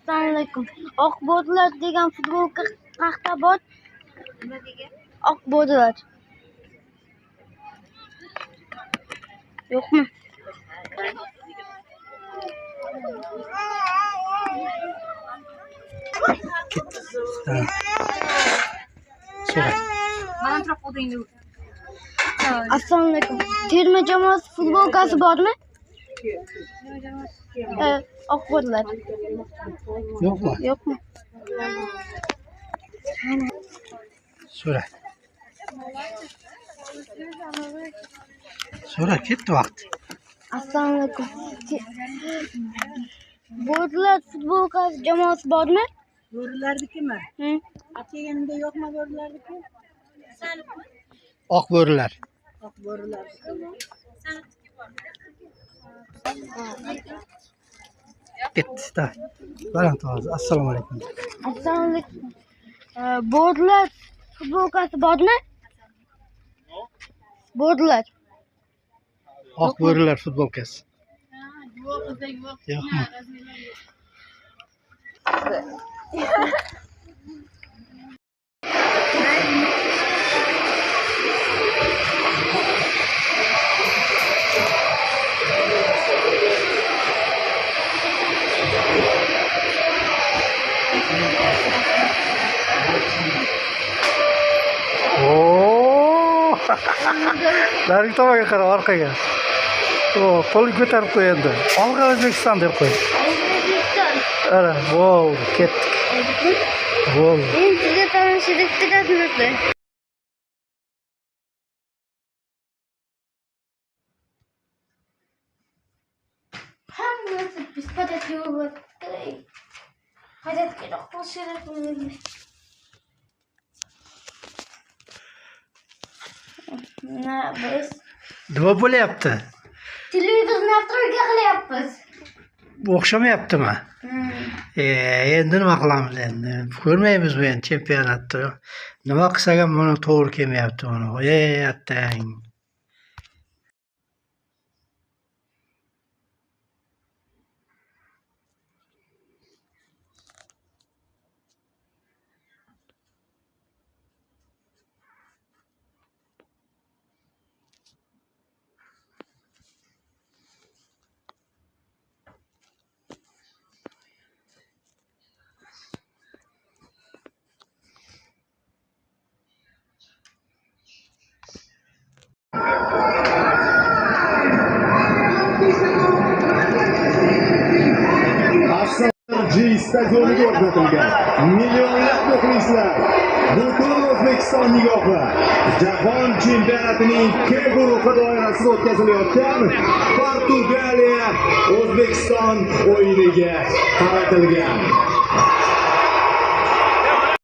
Assalomu alaykum. Oqbo'dlar degan futbolka qayerda bor? Nima degan? Oqbo'dlar. Yo'qmi? Assalomu alaykum. Terma jamoasi futbolkasi bormi? Oqbo'dlar. Yo'qmi? Yo'qmi? So'ra ketdi vaqt. Assalomu alaykum. Bo'dlar futbolkasi jamoasi bormi? Bo'rilarnikimi? Hı? Atayanda yo'qmi bo'rilarniki? Oq bo'rilar. Oq bo'rilar. Ketdi. Baland ovoz. Assalomu alaykum. Assalomu alaykum. Bo'dlar futbolkasi bormi? Bo'dlar. Oq bo'rilar futbolkasi. Yo'qmi? Dari tomonga qara, orqaga. Qo'lni ko'tarib qo'y endi. Olg'a O'zbekiston deb qo'y. Ana, wow, ketdik. Wow. Sizga tanishlik turasizmi? Hammasi pispadat yo'q. Hayratga qo'shilib biz Nima bo'lyapti? televizorni nastroyga qilyapmiz. O'xshamayaptimi? Endi nima qilamiz endi? Ko'rmaymiz bu endi chempionatni. Nima qilsak ham buni to'g'ri kelmayapti buni. Attang. Stadioniga o'rnatilgan millionlab muxlislar, butun O'zbekiston nigohi Jahon chempionatining K guruhi doirasida o'tkazilayotgan Portugaliya O'zbekiston o'yiniga qaratilgan.